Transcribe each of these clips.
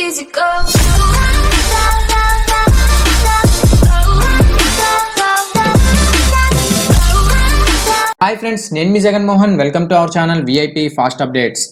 easy go. Hi friends, నేను మీ Jagan Mohan. Welcome to our channel VIP fast updates.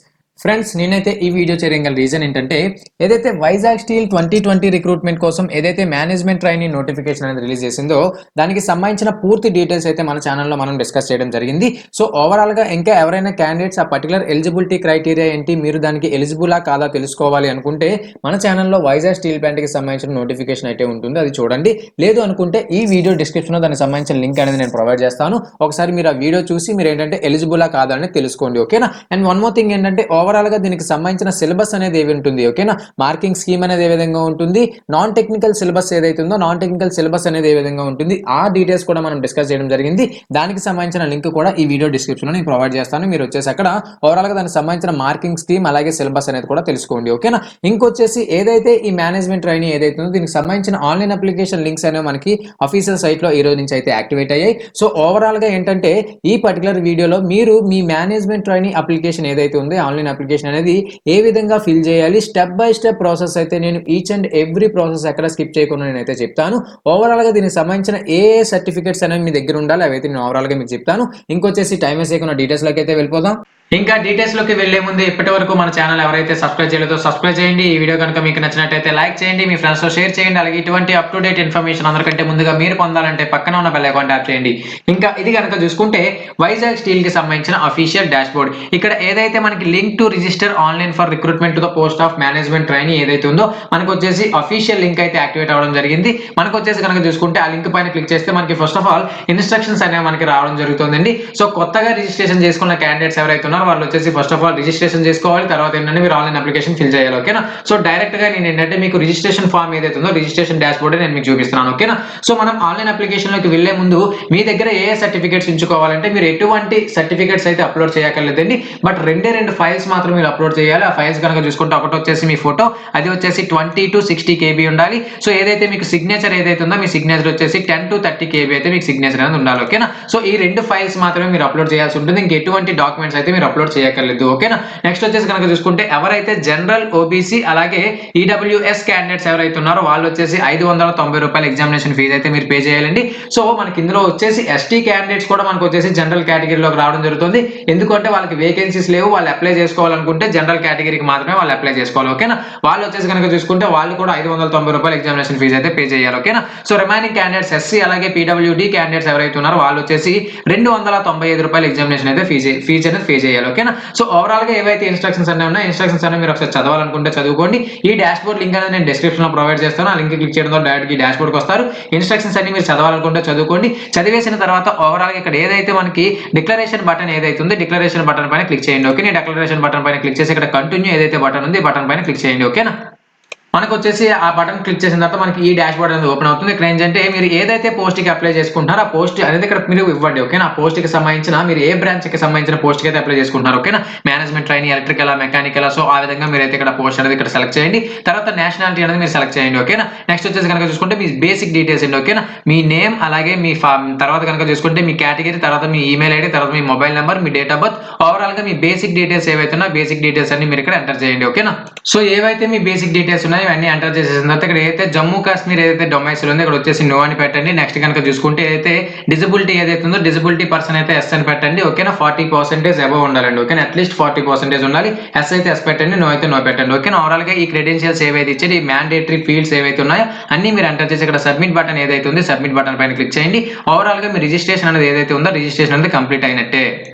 Friends, నేనైతే ఈ వీడియో చేయడం గల రీజన్ ఏంటంటే, ఏదైతే వైజాగ్ స్టీల్ 2020 రిక్రూట్మెంట్ కోసం ఏదైతే మేనేజ్మెంట్ ట్రైనీ నోటిఫికేషన్ అనేది రిలీజ్ చేసిందో దానికి సంబంధించిన పూర్తి డీటెయిల్స్ అయితే మన ఛానల్లో మనం డిస్కస్ చేయడం జరిగింది. సో ఓవరాల్ గా ఇంకా ఎవరైనా క్యాండిడేట్స్ ఆ పర్టికులర్ ఎలిజిబిలిటీ క్రైటీరియా ఏంటి, మీరు దానికి ఎలిజిబులా కాదా తెలుసుకోవాలి అనుకుంటే మన ఛానల్లో వైజాగ్ స్టీల్ ప్లాంట్ కి సంబంధించిన నోటిఫికేషన్ అయితే ఉంటుంది, అది చూడండి. లేదు అనుకుంటే ఈ వీడియో డిస్క్రిప్షన్ లో దానికి సంబంధించిన లింక్ అనేది నేను ప్రొవైడ్ చేస్తాను. ఒకసారి మీరు ఆ వీడియో చూసి మీరు ఏంటంటే ఎలిజిబులా కాదా అని తెలుసుకోండి, ఓకేనా. అండ్ వన్ మోర్ థింగ్ ఏంటంటే, ఓవరాల్ గా దీనికి సంబంధించిన సిలబస్ అనేది ఏవి ఉంటుంది, ఓకేనా. మార్కింగ్ స్కీమ్ అనేది ఏ విధంగా ఉంటుంది, నాన్ టెక్నికల్ సిలబస్ ఏదైతే ఉందో నాన్ టెక్నికల్ సిలబస్ అనేది ఏ విధంగా ఉంటుంది, ఆ డీటెయిల్స్ కూడా మనం డిస్కస్ చేయడం జరిగింది. దానికి సంబంధించిన లింక్ కూడా ఈ వీడియో డిస్క్రిప్షన్ లో నేను ప్రొవైడ్ చేస్తాను. మీరు వచ్చేసి అక్కడ ఓవరాల్ గా దానికి సంబంధించిన మార్కింగ్ స్కీమ్ అలాగే సిలబస్ అనేది కూడా తెలుసుకోండి, ఓకేనా. ఇంకొచ్చేసి ఏదైతే ఈ మేనేజ్మెంట్ ట్రైనీ ఏదైతే ఉందో దీనికి సంబంధించిన ఆన్లైన్ అప్లికేషన్ లింక్స్ అనేవి మనకి అఫీషియల్ సైట్ లో ఈ రోజు నుంచి అయితే యాక్టివేట్ అయ్యాయి. సో ఓవరాల్ గా ఏంటంటే, ఈ పర్టికులర్ వీడియోలో మీరు మీ మేనేజ్మెంట్ ట్రైనీ అప్లికేషన్ ఏదైతే ఉందో ఆన్లైన్ అప్లికేషన్ అనేది ఏ విధంగా ఫిల్ చేయాలి, స్టెప్ బై స్టెప్ ప్రాసెస్ అయితే నేను ఈచ్ అండ్ ఎవ్రీ ప్రాసెస్ ఎక్కడ స్కిప్ చేయకుండా నేనైతే చెప్తాను. ఓవరాల్ గా దీనికి సంబంధించిన ఏ సర్టిఫికేట్స్ అనేవి మీ దగ్గర ఉండాలి అవైతే నేను ఓవరాల్ గా మీకు చెప్తాను. ఇంకొచ్చేసి టైం వేస్ట్ చేయకుండా డీటెయిల్స్ లోకి అయితే వెళ్ళిపోదాం. ఇంకా డీటెయిల్స్ లోకి వెళ్లే ముందు ఇప్పటి వరకు మన ఛానల్ ఎవరైతే సబ్స్క్రైబ్ చేయలేదో సబ్స్క్రైబ్ చేయండి. ఈ వీడియో కనుక మీకు నచ్చినట్లయితే లైక్ చేయండి, మీ ఫ్రెండ్స్ తో షేర్ చేయండి. అలాగే ఇటువంటి అప్ టు డేట్ ఇన్ఫర్మేషన్ అందరికంటే ముందుగా మీరు పొందాలంటే పక్కన ఉన్న బెల్ ఐకాన్ ట్యాప్ చేయండి. ఇంకా ఇది కనుక చూసుకుంటే వైజాగ్ స్టీల్ కి సంబంధించిన అఫీషియల్ డాష్ బోర్డ్, ఇక్కడ ఏదైతే మనకి link to register online for recruitment to the post of management trainee ఏదైతే ఉందో మనకు వచ్చేసి అఫీషియల్ లింక్ అయితే యాక్టివేట్ అవ్వడం జరిగింది. మనకు వచ్చేసి కనుక చూసుకుంటే ఆ లింక్ పైన క్లిక్ చేస్తే మనకి ఫస్ట్ ఆఫ్ ఆల్ ఇన్స్ట్రక్షన్స్ అనేవి మనకి రావడం జరుగుతుందండి. సో కొత్తగా రిజిస్ట్రేషన్ చేసుకున్న క్యాండిడేట్స్ ఎవరైతే ఉన్నారో వాళ్ళు వచ్చేసి ఫస్ట్ ఆఫ్ ఆల్ రిజిస్ట్రేషన్ చేసుకోవాలి. తర్వాత ఏంటంటే మీరు ఆన్లైన్ అప్లికేషన్ ఫిల్ చేయాలి, ఓకేనా. సో డైరెక్ట్ గా నేను ఏంటంటే మీకు రిజిస్ట్రేషన్ ఫామ్ ఏదైతే ఉందో రిజిస్ట్రేషన్ డాష్ బోర్డ్ నేను మీకు చూపిస్తున్నాను, ఓకేనా. సో మనం ఆన్లైన్ అప్లికేషన్ లోకి వెళ్లే ముందు మీ దగ్గర ఏ సర్టిఫికేట్స్ ఉంచుకోవాలంటే, మీరు ఎటువంటి సర్టిఫికేట్స్ అయితే అప్లోడ్ చేయక్కర్లేదండి. బట్ రెండు ఫైల్స్ మాత్రం మీరు అప్లోడ్ చేయాలి. ఆ ఫైల్స్ కనుక చూసుకుంటే ఒకటి వచ్చేసి మీ ఫోటో, అది వచ్చేసి 20 to 60 KB ఉండాలి. సో ఏదైతే మీకు సిగ్నేచర్ ఏదైతే ఉందో మీ సిగ్నేచర్ వచ్చేసి 10 to 30 KB అయితే మీకు సిగ్నేచర్ అనేది ఉండాలి, ఓకేనా. సో ఈ రెండు ఫైల్స్ మాత్రమే మీరు అప్లోడ్ చేయాల్సి ఉంటుంది. ఇంకెటువంటి డాక్యుమెంట్స్ అయితే మీరు అప్లోడ్ చేయక్కర్లేదు, ఓకేనా. నెక్స్ట్ వచ్చేసి కనుక చూసుకుంటే ఎవరైతే జనరల్ ఓబీసీ అలాగే ఈడబ్ల్యూఎస్ క్యాండిడేట్స్ ఎవరైతే ఉన్నారో వాళ్ళు వచ్చేసి 590 రూపాయల ఎగ్జామినేషన్ ఫీజు అయితే మీరు పే చేయాలండి. సో మనకి ఇందులో వచ్చేసి ఎస్టీ క్యాండిడేట్స్ కూడా మనకు వచ్చేసి జనరల్ కేటగిరీలోకి రావడం జరుగుతుంది. ఎందుకంటే వాళ్ళకి వేకెన్సీస్ లేవు, వాళ్ళు అప్లై చేసుకోవాలనుకుంటే జనరల్ కేటగిరీకి మాత్రమే వాళ్ళు అప్లై చేసుకోవాలి, ఓకేనా. వాళ్ళు వచ్చేసి కనుక చూసుకుంటే వాళ్ళు కూడా 590 రూపాయల ఎగ్జామినేషన్ ఫీజు అయితే పే చేయాలి, ఓకేనా. సో రిమైనింగ్ క్యాండిడేట్స్ ఎస్సీ అలాగే పీడబ్ల్యూడి క్యాండిడేట్స్ ఎవరైతే ఉన్నారో వాళ్ళు వచ్చేసి 295 రూపాయల ఎగ్జామినేషన్ అయితే ఫీజు అనేది పే చేయాలి, ఓకేనా. సో ఓవరాల్ గా ఏవైతే ఇన్స్ట్రక్షన్స్ అన్నీ ఉన్నాయి ఇన్స్ట్రక్షన్స్ అన్ని మీరు ఒకసారి చదవాలనుకుంటే చదువుకోండి. ఈ డాష్ బోర్డ్ లింక్ అనేది నేను డిస్క్రిప్షన్ లో ప్రొవైడ్ చేస్తాను. ఆ లింక్ క్లిక్ చేయడం ద్వారా డైరెక్ట్ ఈ డాష్ బోర్డ్కి వస్తారు. ఇన్స్ట్రక్షన్స్ అన్ని మీరు చదవాలనుకుంటే చదువుకోండి. చదివేసిన తర్వాత ఓవరాల్ గా ఇక్కడ ఏదైతే మనకి డిక్లరేషన్ బటన్ ఏదైతే ఉంది డిక్లరేషన్ బటన్ పైన క్లిక్ చేయండి, ఓకే. డిక్లరేషన్ బటన్ పైన క్లిక్ చేసి ఇక్కడ కంటిన్యూ ఏదైతే బటన్ ఉంది బటన్ పైన క్లిక్ చేయండి, ఓకేనా. మనకు వచ్చేసి ఆ బటన్ క్లిక్ చేసిన తర్వాత మనకి ఈ డాష్ బోర్డ్ అనేది ఓపెన్ అవుతుంది. ఇక్కడ ఏంటంటే మీరు ఏదైతే పోస్ట్ కి అప్లై చేసుకుంటున్నారో ఆ పోస్ట్ అనేది ఇక్కడ మీరు ఇవ్వండి, ఓకేనా. ఆ పోస్ట్ కి సంబంధించిన మీరు ఏ బ్రాంచ్ కి సంబంధించిన పోస్ట్ కి అయితే అప్లై చేసుకుంటున్నారు, ఓకేనా. Management trainee, electrical, mechanical, so ఆ విధంగా మీరు అయితే ఇక్కడ పోస్ట్ అనేది ఇక్కడ సెలెక్ట్ చేయండి. తర్వాత నేషనాలిటీ అనేది మీరు సెలెక్ట్ చేయండి, ఓకేనా. నెక్స్ట్ వచ్చేసి కనుక చూసుకుంటే మీ బేసిక్ డీటెయిల్స్ అండి, ఓకేనా. మీ నేమ్ అలాగే మీ తర్వాత కనుక చూసుకుంటే మీ కేటగిరీ, తర్వాత మీ ఈమెయిల్ ఐడి, తర్వాత మీ మొబైల్ నెంబర్, మీ డేట్ ఆఫ్ బర్త్, ఓవరాల్ గా మీ బేసిక్ డీటెయిల్స్ ఏవైతే ఉన్నాయో బేసిక్ డీటెయిల్స్ అన్ని మీరు ఇక్కడ ఎంటర్ చేయండి, ఓకేనా. సో ఏవైతే మీ బేసిక్ డీటెయిల్స్ ఉన్నాయో అన్ని ఎంటర్ చేసేసిన తర్వాత ఇక్కడ ఏదైతే జమ్మూ కాశ్మీర్ ఏదైతే డొమైసిల్ ఉందో ఇక్కడ వచ్చేసి నో అని పెట్టండి. నెక్స్ట్ కనుక చూసుకుంటే ఏదైతే డిజబిలిటీ ఏదైతే ఉందో డిజబిలిటీ పర్సన్ అయితే ఎస్ అని పెట్టండి, ఓకేనా. 40% అబవ్ ఉండాలండి, ఓకేనా. అట్లీస్ట్ 40% ఉండాలి. ఎస్ అయితే ఎస్ పెట్టండి, నో అయితే నో పెట్టండి, ఓకేనా. ఓవరాల్ గా ఈ క్రెడెన్షియల్స్ ఏవైతే ఇచ్చేది ఈ మ్యాండేటరీ ఫీల్డ్స్ ఏవైతే ఉన్నాయో అన్ని మీరు ఎంటర్ చేసి ఇక్కడ సబ్మిట్ బటన్ ఏదైతే ఉంది సబ్మిట్ బటన్ పైన క్లిక్ చేయండి. ఓవరాల్ గా మీ రిజిస్ట్రేషన్ అనేది ఏదైతే ఉందో రిజిస్ట్రేషన్ అనేది కంప్లీట్ అయినట్టే.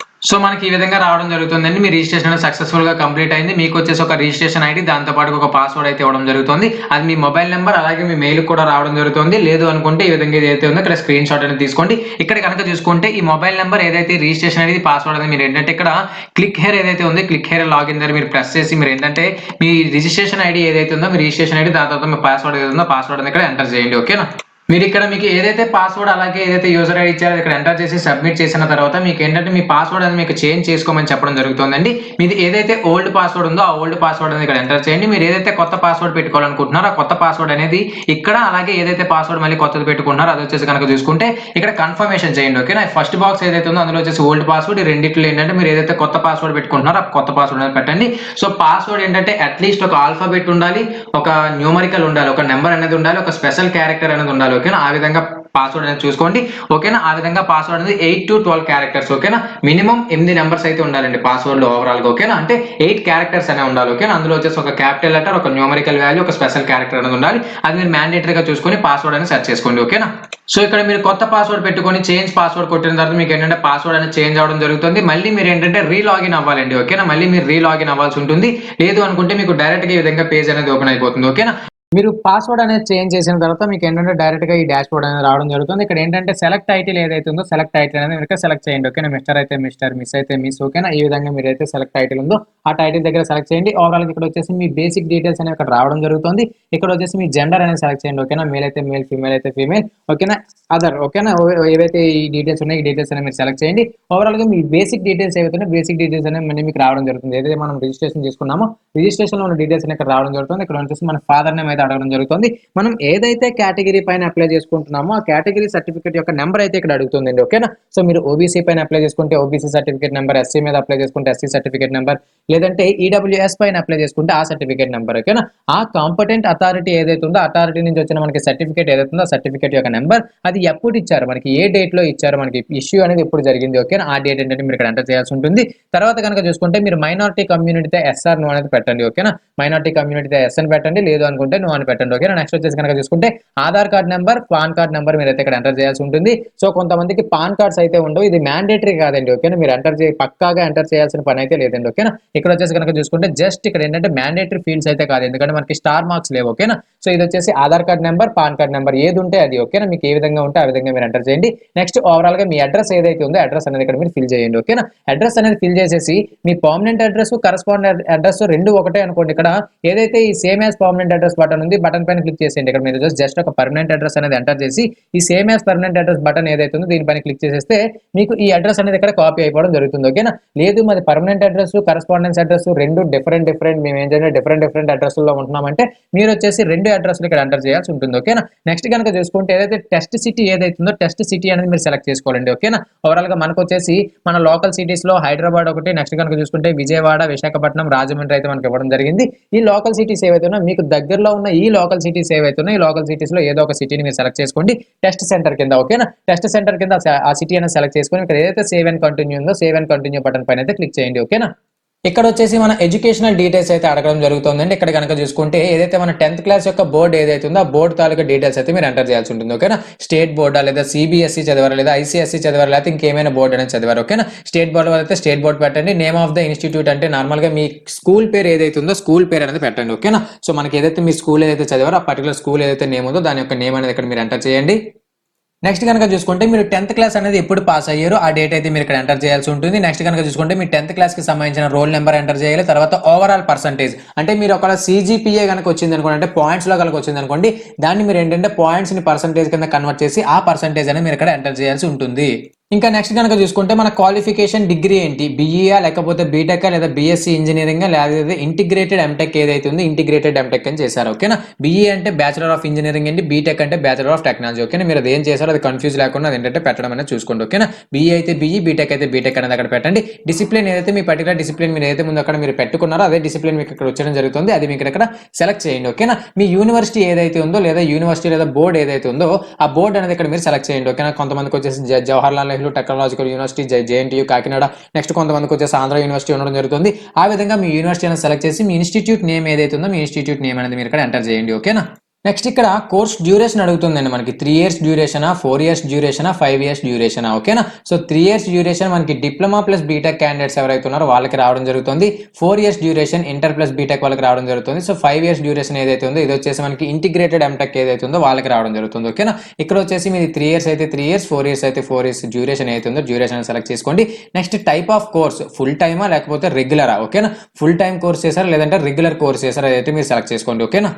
సో మనకి ఈ విధంగా రావడం జరుగుతుందండి. మీ రిజిస్ట్రేషన్ అనేది సక్సెస్ఫుల్ గా కంప్లీట్ అయింది. మీకు వచ్చేసి ఒక రిజిస్ట్రేషన్ ఐడి, దాంతో పాటు ఒక పాస్వర్డ్ అయితే ఇవ్వడం జరుగుతుంది. అది మీ మొబైల్ నెంబర్ అలాగే మీ మెయిల్ కూడా రావడం జరుగుతుంది. లేదు అనుకుంటే ఈ విధంగా ఏదైతే ఉందో ఇక్కడ స్క్రీన్ షాట్ అనేది తీసుకోండి. ఇక్కడ కనుక చూసుకుంటే ఈ మొబైల్ నెంబర్ ఏదైతే రిజిస్ట్రేషన్ అనేది పాస్వర్డ్ అనేది మీరు ఏంటంటే ఇక్కడ క్లిక్ హెయిర్ ఏదైతే ఉంది క్లిక్ హెయిర్ లాగిన్ దగ్గర మీరు ప్రెస్ చేసి మీరు ఏంటంటే మీ రిజిస్ట్రేషన్ ఐడి ఏదైతే ఉందో మీ రిజిస్ట్రేషన్ ఐడి, దాని తర్వాత మీ పాస్వర్డ్ ఏదైతే ఉందో పాస్వర్డ్ అనేది ఇక్కడ ఎంటర్ చేయండి, ఓకేనా. మీరు ఇక్కడ మీకు ఏదైతే పాస్వర్డ్ అలాగే ఏదైతే యూజర్ ఐడి ఇచ్చారో ఇక్కడ ఎంటర్ చేసి సబ్మిట్ చేసిన తర్వాత మీకు ఏంటంటే మీ పాస్వర్డ్ అనేది మీకు చేంజ్ చేసుకోమని చెప్పడం జరుగుతుందండి. మీది ఏదైతే ఓల్డ్ పాస్వర్డ్ ఉందో ఆ ఓల్డ్ పాస్వర్డ్ అనేది ఇక్కడ ఎంటర్ చేయండి. మీరు ఏదైతే కొత్త పాస్వర్డ్ పెట్టుకోవాలనుకుంటున్నారో ఆ కొత్త పాస్వర్డ్ అనేది ఇక్కడ, అలాగే ఏదైతే పాస్వర్డ్ మళ్ళీ కొత్తది పెట్టుకుంటున్నారో అది వచ్చేసి కనుక చూసుకుంటే ఇక్కడ కన్ఫర్మేషన్ చేయండి. ఓకేనా, ఫస్ట్ బాక్స్ ఏదైతే ఉందో అందులో వచ్చేసి ఓల్డ్ పాస్వర్డ్, ఈ రెండిట్లో ఏంటంటే మీరు ఏదైతే కొత్త పాస్వర్డ్ పెట్టుకుంటున్నారో ఆ కొత్త పాస్వర్డ్ అనేది పెట్టండి. సో పాస్వర్డ్ ఏంటంటే అట్లీస్ట్ ఒక ఆల్ఫాబెట్ ఉండాలి, ఒక న్యూమరికల్ ఉండాలి, ఒక నెంబర్ అనేది ఉండాలి, ఒక స్పెషల్ క్యారెక్టర్ అనేది ఉండాలి. ఓకేనా, ఆ విధంగా పాస్వర్డ్ అనేది చూసుకోండి. ఓకేనా, ఆ విధంగా పాస్వర్డ్ అనేది 8 to 12 క్యారెక్టర్స్. ఓకేనా, మినిమం 8 నెంబర్స్ అయితే ఉండాలండి పాస్వర్డ్ లో ఓవరాల్ గా. ఓకేనా, అంటే 8 క్యారెక్టర్స్ అనే ఉండాలి. ఓకేనా, అందులో వచ్చేసి ఒక క్యాపిటల్ లెటర్, ఒక న్యూమరికల్ వాల్యూ, ఒక స్పెషల్ క్యారెక్టర్ అనేది ఉండాలి. అది మీరు మ్యాండేటరీగా చూసుకొని పాస్వర్డ్ అనేది సెర్చ్ చేసుకోండి. ఓకేనా, సో ఇక్కడ మీరు కొత్త పాస్వర్డ్ పెట్టుకొని చేంజ్ పాస్వర్డ్ కొట్టిన తర్వాత మీకు ఏంటంటే పాస్వర్డ్ అనేది చేంజ్ అవడం జరుగుతుంది. మళ్ళీ మీరు ఏంటంటే రీలాగిన్ అవ్వాలండి. ఓకేనా, మళ్ళీ మీరు రీలాగిన్ అవ్వాల్సి ఉంటుంది. లేదు అనుకుంటే మీకు డైరెక్ట్ గా ఈ విధంగా పేజ్ అనేది ఓపెన్ అయిపోతుంది. ఓకేనా, మీరు పాస్వర్డ్ అనేది చేంజ్ చేసిన తర్వాత మీకు ఏంటంటే డైరెక్ట్ గా ఈ డాష్ బోర్డ్ అనేది రావడం జరుగుతుంది. ఇక్కడ ఏంటంటే సెలెక్ట్ టైటిల్ ఏదైతే ఉందో సెలెక్ట్ టైటిల్ అనేది మీరు సెలెక్ట్ చేయండి. ఓకేనా, మిస్టర్ అయితే మిస్టర్, మిస్ అయితే మిస్. ఓకేనా, ఈ విధంగా మీరు అయితే సెలెక్ట్ టైటిల్ ఉందో ఆ టైటిల్ దగ్గర సెలెక్ట్ చేయండి. ఓవరాల్ ఇక్కడ వచ్చేసి మీ బేసిక్ డీటెయిల్స్ అనేవి ఇక్కడ రావడం జరుగుతుంది. ఇక్కడ వచ్చేసి మీ జెండర్ అనేది సెలెక్ట్ చేయండి. ఓకేనా, మేల్ అయితే మేల్, ఫీమేల్ అయితే ఫీమేల్. ఓకేనా, అదర్. ఓకేనా, ఏవైతే ఈ డీటెయిల్స్ ఉన్నాయి ఈ డీటెయిల్స్ అనేవి మీరు సెలెక్ట్ చేయండి. ఓవరాల్ గా మీ బేసిక్ డీటెయిల్స్ ఏవైతే ఉన్నాయో బేసిక్ డీటెయిల్స్ అనేవి మళ్ళీ మీకు రావడం జరుగుతుంది. ఏదైతే మనం రిజిస్ట్రేషన్ చేసుకున్నామో రిజిస్ట్రేషన్ లో ఉన్న డీటెయిల్స్ అనేవి ఇక్కడ రావడం జరుగుతుంది. ఇక్కడ వచ్చేసి మన ఫాదర్ నేమ్ అయితే అడగడం జరుగుతుంది. మనం ఏదైతే కేటగిరీ పైన అప్లై చేసుకుంటున్నామో ఆ కేటగిరీ సర్టిఫికేట్ యొక్క నెంబర్ అయితే ఇక్కడ అడుగుతుందండి. ఓకేనా, సో మీరు ఓబీసీ పైన అప్లై చేసుకుంటే ఓబీసీ సర్టిఫికేట్ నెంబర్, ఎస్సీ మీద అప్లై చేసుకుంటే ఎస్సీ సర్టిఫికేట్ నెంబర్, లేదంటే ఈడబ్ల్యూఎస్ పైన అప్లై చేసుకుంటే ఆ సర్టిఫికేట్ నెంబర్. ఓకేనా, ఆ కాంపిటెంట్ అథారిటీ ఏదైతే ఉందో అథారిటీ నుంచి వచ్చిన మనకి సర్టిఫికేట్ ఏదైతే ఉందో ఆ సర్టిఫికేట్ యొక్క నెంబర్, అది ఎప్పుడు ఇచ్చారు మనకి, ఏ డేట్ లో ఇచ్చారు, మనకి ఇష్యూ అనేది ఎప్పుడు జరిగింది. ఓకేనా, ఆ డేట్ ఏంటంటే మీరు ఇక్కడ ఎంటర్ చేయాల్సి ఉంటుంది. తర్వాత కనుక చూసుకుంటే మీరు మైనారిటీ కమ్యూనిటీతో ఎస్ఆర్ నో అనేది పెట్టండి. ఓకేనా, మైనారిటీ కమ్యూనిటీతో ఎస్ అని పెట్టండి, లేదు అనుకుంటే నో అని పెట్టండి. ఓకేనా, నెక్స్ట్ వచ్చేసి కనుక చూసుకుంటే Aadhaar card number, pan card number మీరు అయితే ఇక్కడ ఎంటర్ చేయాల్సి ఉంటుంది. సో కొంతమందికి పాన్ కార్డ్స్ అయితే ఉండవు, ఇది మ్యాండేటరీ కాదండి. ఓకేనా, మీరు పక్కాగా ఎంటర్ చేయాల్సిన పని అయితే లేదండి. ఓకేనా, ఇక్కడ వచ్చేసి కనుక చూసుకుంటే జస్ట్ ఇక్కడ ఏంటంటే మ్యాండేటరీ ఫీల్డ్స్ అయితే కాదు, ఎందుకంటే మనకి స్టార్ మార్క్స్ లేవు. ఓకేనా, సో ఇది వచ్చేసి Aadhaar card number, pan card number ఏది ఉంటే అది. ఓకేనా, మీకు ఏ విధంగా ఉంటే ఆ విధంగా మీరు ఎంటర్ చేయండి. నెక్స్ట్ ఓవరాల్ గా మీ అడ్రస్ ఏదైతే ఉందో అడ్రస్ అనేది ఇక్కడ మీరు ఫిల్ చేయండి. ఓకేనా, అడ్రస్ అనేది ఫిల్ చేసేసి మీ పర్మనెంట్ అడ్రస్, కరెస్పాండెంట్ అడ్రస్ రెండు ఒకటే అనుకోండి. ఇక్కడ ఏదైతే ఈ same as permanent address button ఉంది, బటన్ పైన క్లిక్ చేసేయండి. ఇక్కడ మీరు జస్ట్ ఒక పర్మనెంట్ అడ్రస్ అనేది ఎంటర్ చేసి ఈ same as permanent address button ఏదైతే ఉందో దీనిపైన క్లిక్ చేసేస్తే మీకు ఈ అడ్రస్ అనేది ఇక్కడ కాపీ అయిపోవడం జరుగుతుంది. ఓకేనా, లేదు మాది పర్మనెంట్ అడ్రస్, కరెస్పాండెన్స్ అడ్రస్ రెండు డిఫరెంట్ మేము ఏంటంటే డిఫరెంట్ అడ్రస్ లో ఉంటున్నామంటే మీరు వచ్చేసి రెండు అడ్రస్ ఇక్కడ ఎంటర్ చేయాల్సి ఉంటుంది. ఓకేనా, నెక్స్ట్ కనుక చూసుకుంటే ఏదైతే టెస్ట్ సిటీ ఏదైతే ఉందో టెస్ట్ సిటీ అనేది మీరు సెలెక్ట్ చేసుకోవాలండి. ఓకేనా, ఓవరాల్ గా మనకు వచ్చేసి మన లోకల్ సిటీస్ లో హైదరాబాద్ ఒకటి, నెక్స్ట్ కనుక చూసుకుంటే విజయవాడ, విశాఖపట్నం, రాజమండ్రి అయితే మనకి ఇవ్వడం జరిగింది. ఈ లోకల్ సిటీస్ ఏవైతే ఉన్నా మీకు దగ్గరలో ఉన్న ఈ లోకల్ సిటీస్ ఏవైతే ఉన్నాయి ఈ లోకల్ సిటీస్ లో ఏదో ఒక సిటీని మీరు సెలెక్ట్ చేసుకోండి టెస్ట్ సెంటర్ కింద. ఓకేనా, టెస్ట్ సెంటర్ కింద ఆ సిటీ అనేది సెలెక్ట్ చేసుకొని ఇక్కడ ఏదైతే సేవ్ అండ్ కంటిన్యూ ఉందో సేవ్ అండ్ కంటిన్యూ బటన్ పైన అయితే క్లిక్ చేయండి. ఓకేనా, ఇక్కడ వచ్చేసి మన ఎడ్యుకేషనల్ డీటెయిల్స్ అయితే అడగడం జరుగుతుందండి. ఇక్కడ కనుక చూసుకుంటే ఏదైతే మన 10th క్లాస్ యొక్క బోర్డు ఏదైతే ఉందో ఆ బోర్డు తాలూకా డీటెయిల్స్ అయితే మీరు ఎంటర్ చేయాల్సి ఉంటుంది. ఓకేనా, స్టేట్ బోర్డా, లేదా సిబిఎస్ఈ చదివారు, లేదా ఐసిఎస్ఈ చదివారు, లేకపోతే ఇంకేమైనా బోర్డు అనేది చదివారు. ఓకేనా, స్టేట్ బోర్డు అయితే స్టేట్ బోర్డు పెట్టండి. నేమ్ ఆఫ్ ద ఇన్స్టిట్యూట్ అంటే నార్మల్ గా మీ స్కూల్ పేరు ఏదైతే ఉందో స్కూల్ పేరు అనేది పెట్టండి. ఓకేనా, సో మనకి ఏదైతే మీ స్కూల్ ఏదైతే చదివారో ఆ పర్టికులర్ స్కూల్ ఏదైతే నేమ్ ఉందో దాని యొక్క నేమ్ అనేది ఇక్కడ మీరు ఎంటర్ చేయండి. నెక్స్ట్ కనుక చూసుకుంటే మీరు 10th క్లాస్ అనేది ఎప్పుడు పాస్ అయ్యారో ఆ డేట్ అయితే మీరు ఇక్కడ ఎంటర్ చేయాల్సి ఉంటుంది. నెక్స్ట్ కనుక చూసుకుంటే మీ 10th క్లాస్ కి సంబంధించిన రోల్ నెంబర్ ఎంటర్ చేయాలి. తర్వాత ఓవరాల్ పర్సంటేజ్ అంటే మీరు ఒకవేళ సిజిపిఏ కనుక వచ్చింది అనుకోండి, అంటే పాయింట్స్ లో కనుక వచ్చింది అనుకోండి, దాన్ని మీరు ఏంటంటే పాయింట్స్ ని పర్సంటేజ్ కింద కన్వర్ట్ చేసి ఆ పర్సంటేజ్ అనేది మీరు ఇక్కడ ఎంటర్ చేయాల్సి ఉంటుంది. ఇంకా నెక్స్ట్ కనుక చూసుకుంటే మన క్వాలిఫికేషన్ డిగ్రీ ఏంటి, బీఈఆ లేకపోతే బీటెక్ లేదా బీఎస్సీ ఇంజనీరింగ్ లేదా ఇంటిగ్రేటెడ్ ఎంటెక్ ఏదైతే ఉంది ఇంటిగ్రేటెడ్ ఎంటెక్ అని చేశారు. ఓకేనా, బీఈ అంటే బ్యాచిలర్ ఆఫ్ ఇంజనీరింగ్ అండి, బీటెక్ అంటే బ్యాచిలర్ ఆఫ్ టెక్నాలజీ. ఓకేనా, మీరు అది ఏం చేశారో అది కన్ఫ్యూజ్ లేకుండా అది ఏంటంటే పెట్టడం అనేది చూసుకోండి. ఓకేనా, బీఈ అయితే బీఈ, బీటెక్ అయితే బీటెక్ అనేది అక్కడ పెట్టండి. డిసిప్లిన్ ఏదైతే మీ పర్టికులర్ డిసిప్లిన్ మీరు ఏదైతే ముందు అక్కడ మీరు పెట్టుకున్నారో అదే డిసిప్లిన్ మీకు ఇక్కడ వచ్చడం జరుగుతుంది, అది మీకు ఇక్కడ సెలెక్ట్ చేయండి. ఓకేనా, మీ యూనివర్సిటీ ఏదైతే ఉందో లేదా యూనివర్సిటీ లేదా బోర్డు ఏదైతే ఉందో ఆ బోర్డు అనేది ఇక్కడ మీరు సెలెక్ట్ చేయండి. ఓకేనా, కొంతమందికి వచ్చేసి Jawaharlal Nehru technological university, JNTU Kakinada, next కొంతమందికి వచ్చేసి ఆంధ్ర యూనివర్సిటీ ఉండడం జరుగుతుంది. ఆ విధంగా మీ యూనివర్సిటీ అనేది సెలెక్ట్ చేసి మీ ఇన్స్టిట్యూట్ నేమ్ ఏదైతే ఉందో మీ ఇన్స్టిట్యూట్ నేమ్ అనేది మీరు ఇక్కడ ఎంటర్ చేయండి. ఓకేనా, నెక్స్ట్ ఇక్కడ కోర్స్ డ్యూరేషన్ అడుగుతుందండి మనకి 3 years డ్యూరేషనా, 4 years డ్యూరేషనా, 5 years డ్యూరేషనా. ఓకేనా, సో 3 years డ్యూరేషన్ మనకి డిప్లొమా ప్లస్ బీటెక్ క్యాండిడేట్స్ ఎవరైతే ఉన్నారో వాళ్ళకి రావడం జరుగుతుంది. 4 years duration inter plus BTech వాళ్ళకి రావడం జరుగుతుంది. సో 5 years డ్యూరేషన్ ఏదైతే ఉందో ఇది వచ్చేసి మనకి ఇంటిగ్రేటెడ్ ఎంటెక్ ఏదైతే ఉందో వాళ్ళకి రావడం జరుగుతుంది. ఓకేనా, ఇక్కడ వచ్చేసి మీది 3 years అయితే 3 years, 4 years అయితే 4 years డ్యూరేషన్ అయితే ఉందో డ్యూరేషన్ సెలెక్ట్ చేసుకోండి. Next type of course full టైమా లేకపోతే రెగ్యులరా. ఓకేనా, ఫుల్ టైం కోర్స్ చేశారా లేదంటే రెగ్యులర్ కోర్స్ చేశారా అయితే మీరు సెలెక్ట్ చేసుకోండి. ఓకేనా,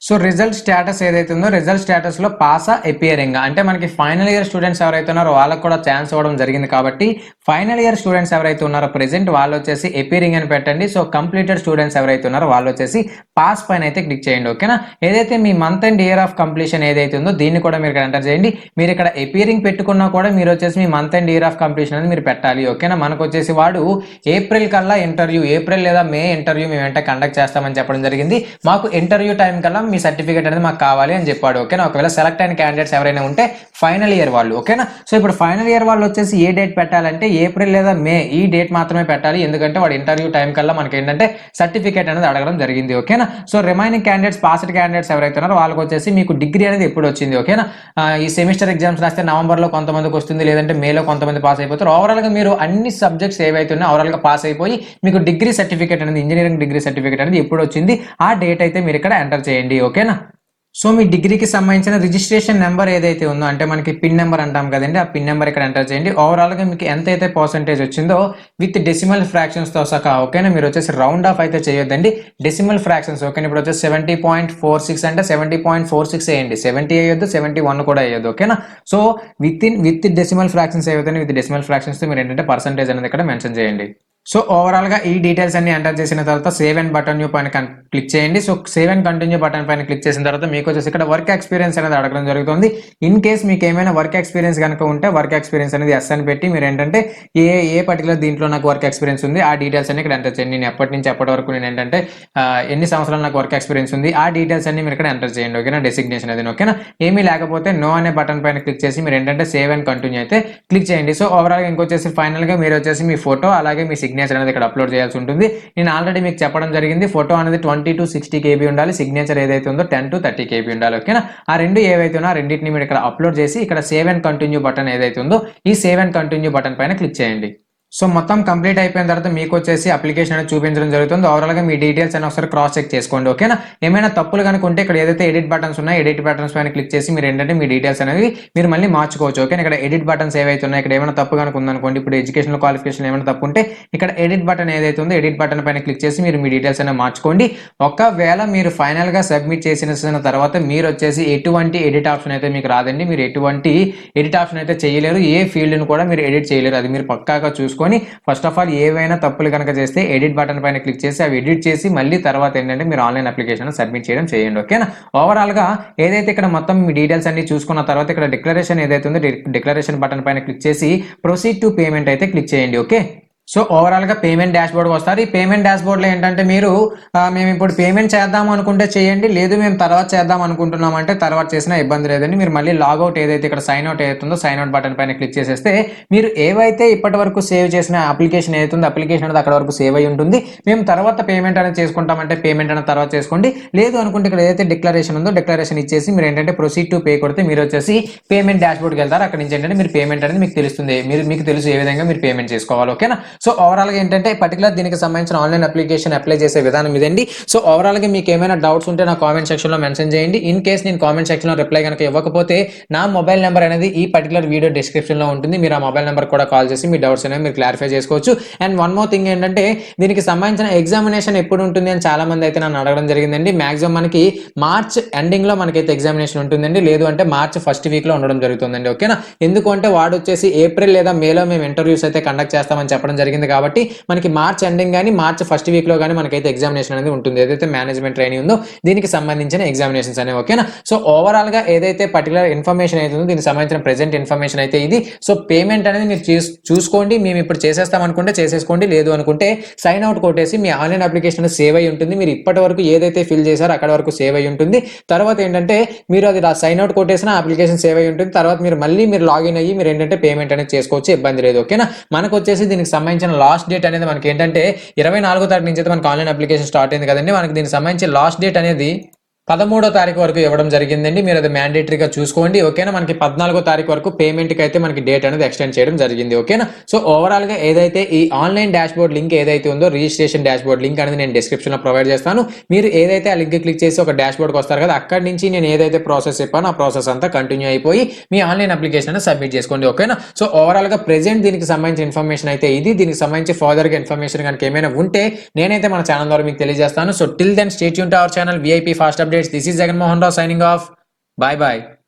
సో రిజల్ట్ స్టేటస్ ఏదైతే ఉందో రిజల్ట్ స్టేటస్ లో పాసా అపియరింగ్ అంటే మనకి ఫైనల్ ఇయర్ స్టూడెంట్స్ ఎవరైతే ఉన్నారో వాళ్ళకి కూడా ఛాన్స్ ఇవ్వడం జరిగింది కాబట్టి ఫైనల్ ఇయర్ స్టూడెంట్స్ ఎవరైతే ఉన్నారో ప్రెసెంట్ వాళ్ళు వచ్చేసి అపియరింగ్ అని పెట్టండి. సో కంప్లీటెడ్ స్టూడెంట్స్ ఎవరైతే ఉన్నారో వాళ్ళు వచ్చేసి పాస్ పైన అయితే క్లిక్ చేయండి. ఓకేనా, ఏదైతే మీ month and year of completion ఏదైతే ఉందో దీన్ని కూడా మీరు ఇక్కడ ఎంటర్ చేయండి. మీరు ఇక్కడ అపియరింగ్ పెట్టుకున్నా కూడా మీరు వచ్చేసి మీ month and year of completion అనేది మీరు పెట్టాలి. ఓకేనా, మనకు వచ్చేసి వాడు ఏప్రిల్ కల్లా ఇంటర్వ్యూ, ఏప్రిల్ లేదా మే ఇంటర్వ్యూ మేము వెంట కండక్ట్ చేస్తామని చెప్పడం జరిగింది. మాకు ఇంటర్వ్యూ టైం కల్లా మీ సర్టిఫికేట్ అనేది మాకు కావాలి అని చెప్పాడు. ఓకేనా, ఒకవేళ సెలెక్ట్ అయిన క్యాండిడేట్స్ ఎవరైనా ఉంటే ఫైనల్ ఇయర్ వాళ్ళు. ఓకేనా, సో ఇప్పుడు ఫైనల్ ఇయర్ వాళ్ళు వచ్చేసి ఏ డేట్ పెట్టాలంటే ఏప్రిల్ లేదా మే ఈ డేట్ మాత్రమే పెట్టాలి. ఎందుకంటే వాడు ఇంటర్వ్యూ టైం కల్లా మనకి ఏంటంటే సర్టిఫికేట్ అనేది అడగడం జరిగింది. ఓకేనా, so remaining candidates passed candidates ఎవరైతే ఉన్నారో వాళ్ళకి వచ్చేసి మీకు డిగ్రీ అనేది ఎప్పుడు వచ్చింది. ఓకేనా, ఈ సెమిస్టర్ ఎగ్జామ్స్ రాస్తే నవంబర్ లో కొంతమందికి వస్తుంది, లేదంటే మేలో కొంతమంది పాస్ అయిపోతారు. ఓవరాల్ గా మీరు అన్ని సబ్జెక్ట్స్ ఏవైతే ఉన్నాయో ఓవరాల్ గా పాస్ అయిపోయి మీకు డిగ్రీ సర్టిఫికేట్ అనేది, ఇంజనీరింగ్ డిగ్రీ సర్టిఫికేట్ అనేది ఎప్పుడు వచ్చింది ఆ డేట్ అయితే మీరు ఇక్కడ ఎంటర్ చేయండి. ఓకేనా, సో మీ డిగ్రీకి సంబంధించిన రిజిస్ట్రేషన్ నెంబర్ ఏదైతే ఉందో అంటే మనకి పిన్ నెంబర్ అంటాం కదండి, ఆ పిన్ నెంబర్ ఇక్కడ ఎంటర్ చేయండి. ఓవరాల్ గా మీకు ఎంతైతే పర్సెంటేజ్ వచ్చిందో విత్ డెసిమల్ ఫ్రాక్షన్స్ తో సహా. ఓకేనా, మీరు వచ్చేసి రౌండ్ ఆఫ్ అయితే చేయొద్దండి, డెసిమల్ ఫ్రాక్షన్స్. ఓకేనా, ఇప్పుడు వచ్చేసి 70.46 అంటే 70.46 వేయండి, 70 వేయొద్దు, 71 కూడా వేయొద్దు. ఓకేనా, సో విత్ డెసిమల్ ఫ్రాక్షన్స్ ఏవైతే విత్ డెసిమల్ ఫ్రాక్షన్స్ తో మీరు ఏంటంటే పర్సెంటేజ్ అనేది ఇక్కడ మెన్షన్ చేయండి. సో ఓవరాల్ గా ఈ డీటెయిల్స్ అన్ని ఎంటర్ చేసిన తర్వాత సేవ్ అండ్ బటన్ పైన క్లిక్ చేయండి. So save and continue button పైన క్లిక్ చేసిన తర్వాత మీకు వచ్చేసి ఇక్కడ వర్క్ ఎక్స్పీరియన్స్ అనేది అడగడం జరుగుతుంది. ఇన్ కేస్ మీకు ఏమైనా వర్క్ ఎక్స్పీరియన్స్ కనుక ఉంటే వర్క్ ఎక్స్పీరియన్స్ అనేది ఎస్ అని పెట్టి మీరు ఏంటంటే ఏ పర్టికులర్ దీంట్లో నాకు వర్క్ ఎక్స్పీరియన్స్ ఉంది ఆ డీటెయిల్స్ అన్ని ఇక్కడ ఎంటర్ చేయండి. నేను ఎప్పటి నుంచి ఎప్పటి వరకు నేను ఏంటంటే ఎన్ని సంవత్సరాలు నాకు వర్క్ ఎక్స్పీరియన్స్ ఉంది ఆ డీటెయిల్స్ అన్ని మీరు ఇక్కడ ఎంటర్ చేయండి. ఓకేనా, డెసిగ్నేషన్ అది. ఓకేనా, ఏమీ లేకపోతే నో అనే బటన్ పైన క్లిక్ చేసి మీరు ఏంటంటే సేవ్ అండ్ కంటిన్యూ అయితే క్లిక్ చేయండి. సో ఓవరాల్ గా ఇంకొచ్చేసి ఫైనల్ గా మీరు వచ్చేసి మీ ఫోటో అలాగే మీ సిగ్నేచర్ అనేది ఇక్కడ అప్లోడ్ చేయాల్సి ఉంటుంది. నేను ఆల్రెడీ మీకు చెప్పడం జరిగింది, ఫోటో అనేది 20 to 60 KB ఉండాలి, సిగ్నేచర్ ఏదైతే ఉందో 10 to 30 KB ఉండాలి. ఓకేనా, ఆ రెండు ఏవైతే ఉన్నా రెండింటిని మీరు ఇక్కడ అప్లోడ్ చేసి ఇక్కడ సేవ్ అండ్ కంటిన్యూ బటన్ ఏదైతే ఉందో ఈ సేవ్ అండ్ కంటిన్యూ బటన్ పైన క్లిక్ చేయండి. సో మొత్తం కంప్లీట్ అయిపోయిన తర్వాత మీకు వచ్చేసి అప్లికేషన్ అనేది చూపించడం జరుగుతుంది. ఓవరాల్ గా మీ డీటెయిల్స్ అని ఒకసారి క్రాస్ చెక్ చేసుకోండి. ఓకేనా, ఏమైనా తప్పులు కనుక ఉంటే ఇక్కడ ఏదైతే ఎడిట్ బటన్స్ ఉన్నాయో ఎడిట్ బటన్స్ పైన క్లిక్ చేసి మీరు ఏంటంటే మీ డీటెయిల్స్ అనేది మీరు మళ్ళీ మార్చుకోవచ్చు. ఓకే, ఇక్కడ ఎడిట్ బటన్స్ ఏవైతే ఉన్నాయో ఇక్కడ ఏమైనా తప్పు కనుక ఉందనుకోండి, ఇప్పుడు ఎడ్యుకేషనల్ క్వాలిఫికేషన్ ఏమైనా తప్పు ఉంటే ఇక్కడ ఎడిట్ బటన్ ఏదైతే ఉందో ఎడిట్ బటన్ పైన క్లిక్ చేసి మీరు మీ డీటెయిల్స్ అనేది మార్చుకోండి. ఒకవేళ మీరు ఫైనల్ గా సబ్మిట్ చేసిన తర్వాత మీరు వచ్చేసి ఎటువంటి ఎడిట్ ఆప్షన్ అయితే మీకు రాదండి, మీరు ఎటువంటి ఎడిట్ ఆప్షన్ అయితే చేయలేరు, ఏ ఫీల్డ్ ను కూడా మీరు ఎడిట్ చేయలేరు. అది మీరు పక్కాగా చూసుకొని ఫస్ట్ ఆఫ్ ఆల్ ఏవైనా తప్పులు కనుక చేస్తే ఎడిట్ బటన్ పైన క్లిక్ చేసి అవి ఎడిట్ చేసి మళ్ళీ తర్వాత ఏంటంటే మీరు ఆన్లైన్ అప్లికేషన్ సబ్మిట్ చేయడం చేయండి. ఓకేనా, ఓవరాల్ గా ఏదైతే ఇక్కడ మొత్తం మీ డీటెయిల్స్ అన్ని చూసుకున్న తర్వాత ఇక్కడ డిక్లరేషన్ ఏదైతే ఉందో డిక్లరేషన్ బటన్ పైన క్లిక్ చేసి ప్రొసీడ్ టు పేమెంట్ అయితే క్లిక్ చేయండి. ఓకే, సో ఓవరాల్ గా పేమెంట్ డాష్ బోర్డ్ వస్తారు. ఈ పేమెంట్ డాష్ బోర్డ్ లో ఏంటంటే మీరు మేము ఇప్పుడు పేమెంట్ చేద్దాం అనుకుంటే చేయండి, లేదు మేము తర్వాత చేద్దాం అనుకుంటున్నాం అంటే తర్వాత చేసినా ఇబ్బంది లేదండి. మీరు మళ్ళీ లాగౌట్ ఏదైతే ఇక్కడ సైన్ అవుట్ అవుతుందో సైన్ అవుట్ బటన్ పైన క్లిక్ చేసేస్తే మీరు ఏవైతే ఇప్పటి వరకు సేవ్ చేసిన అప్లికేషన్ ఏదైతుందో అప్లికేషన్ అనేది అక్కడ వరకు సేవ్ అయి ఉంటుంది. మేము తర్వాత పేమెంట్ అనేది చేసుకుంటామంటే పేమెంట్ అనేది తర్వాత చేసుకోండి, లేదు అనుకుంటే ఇక్కడ ఏదైతే డిక్లరేషన్ ఉందో డిక్లరేషన్ ఇచ్చేసి మీరు ఏంటంటే ప్రొసీడ్ టు పే కొడితే మీరు వచ్చేసి పేమెంట్ డాష్ బోర్డ్కి వెళ్తారు. అక్కడ నుంచి ఏంటంటే మీరు పేమెంట్ అనేది మీకు తెలుస్తుంది, మీకు తెలుసు ఏ విధంగా మీరు పేమెంట్ చేసుకోవాలి. ఓకేనా, సో ఓవరాల్ గా ఏంటంటే పర్టికులర్ దీనికి సంబంధించిన ఆన్లైన్ అప్లికేషన్ అప్లై చేసే విధానం ఇదండి. సో ఓవరాల్ గా మీకు ఏమైనా డౌట్స్ ఉంటే నా కామెంట్ సెక్షన్ లో మెన్షన్ చేయండి. ఇన్ కేస్ నేను కామెంట్ సెక్షన్ లో రిప్లై కనుక ఇవ్వకపోతే నా మొబైల్ నెంబర్ అనేది ఈ పర్టికులర్ వీడియో డిస్క్రిప్షన్ లో ఉంటుంది, మీరు ఆ మొబైల్ నెంబర్ కూడా కాల్ చేసి మీ డౌట్స్ అనేవి మీరు క్లారిఫై చేసుకోవచ్చు. అండ్ వన్ మోర్ థింగ్ ఏంటంటే దీనికి సంబంధించిన ఎగ్జామినేషన్ ఎప్పుడు ఉంటుంది అని చాలా మంది అయితే నన్ను అడగడం జరిగిందండి. మాక్సిమం మనకి మార్చ్ ఎండింగ్ లో మనకైతే ఎగ్జామినేషన్ ఉంటుందండి, లేదు అంటే మార్చ్ ఫస్ట్ వీక్ లో ఉండడం జరుగుతుందండి. ఓకేనా, ఎందుకంటే వాడు వచ్చేసి ఏప్రిల్ లేదా మేలో మేము ఇంటర్వ్యూస్ అయితే కండక్ట్ చేస్తామని చెప్పడం జరిగింది కాబట్టి మనకి మార్చ్ ఎండింగ్ కానీ మార్చ్ ఫస్ట్ వీక్ లో కానీ మనకైతే ఎగ్జామినేషన్ అనేది ఉంటుంది, ఏదైతే మేనేజ్మెంట్ ట్రైనీ ఉందో దీనికి సంబంధించిన ఎగ్జామినేషన్స్ అనేవి. ఓకేనా, సో ఓవరాల్ గా ఏదైతే పర్టికులర్ ఇన్ఫర్మేషన్ అయితే ఉందో దీనికి సంబంధించిన ప్రెజెంట్ ఇన్ఫర్మేషన్ అయితే ఇది. సో పేమెంట్ అనేది మీరు చూసుకోండి, మేము ఇప్పుడు చేసేస్తాం అనుకుంటే చేసేసుకోండి, లేదు అనుకుంటే సైన్ అవుట్ కొట్టేసి మీ ఆన్లైన్ అప్లికేషన్ సేవ్ అయి ఉంటుంది. మీరు ఇప్పటి వరకు ఏదైతే ఫిల్ చేశారో అక్కడ వరకు సేవ్ అయి ఉంటుంది. తర్వాత ఏంటంటే మీరు అది సైన్ అవుట్ కొట్టేసిన అప్లికేషన్ సేవ్ అయి ఉంటుంది. తర్వాత మీరు మళ్ళీ మీరు లాగిన్ అయ్యి మీరు ఏంటంటే పేమెంట్ అనేది చేసుకోవచ్చు, ఇబ్బంది లేదు. ఓకేనా, మనకు వచ్చేసి దీనికి సంబంధించిన లాస్ట్ డేట్ అనేది మనకి ఏంటంటే 24వ తారీఖు నుంచి అయితే మనకి ఆన్లైన్ అప్లికేషన్ స్టార్ట్ అయింది కదండి. మనకి దీనికి సంబంధించి లాస్ట్ డేట్ అనేది 13వ తారీఖు వరకు ఇవ్వడం జరిగిందండి, మీరు అది మ్యాండేటరీగా చూసుకోండి. ఓకేనా, మనకి 14వ తారీఖు వరకు పేమెంట్ కి అయితే మనకి డేట్ అనేది ఎక్స్టెండ్ చేయడం జరిగింది. ఓకేనా, సో ఓవరాల్ గా ఏదైతే ఈ ఆన్లైన్ డాష్ బోర్డ్ లింక్ ఏదైతే ఉందో రిజిస్ట్రేషన్ డాష్ బోర్డ్ లింక్ అనేది నేను డిస్క్రిప్షన్ లో ప్రొవైడ్ చేస్తాను. మీరు ఏదైతే ఆ లింక్ క్లిక్ చేసి ఒక డాష్ బోర్డ్కి వస్తారు కదా, అక్కడి నుంచి నేను ఏదైతే ప్రాసెస్ చెప్పానో ఆ ప్రాసెస్ అంతా కంటిన్యూ అయిపోయి మీ ఆన్లైన్ అప్లికేషన్ సబ్మిట్ చేసుకోండి. ఓకేనా, సో ఓవరాల్ గా ప్రెజెంట్ దీనికి సంబంధించిన ఇన్ఫర్మేషన్ అయితే ఇది. దీనికి సంబంధించి ఫర్దర్ గా ఇన్ఫర్మేషన్ కనుక ఏమైనా ఉంటే నేనైతే మన ఛానల్ ద్వారా మీకు తెలియజేస్తాను. So till then stay tune to our channel VIP fast update. Updates. This is Jagan Mohan Rao signing off. Bye bye.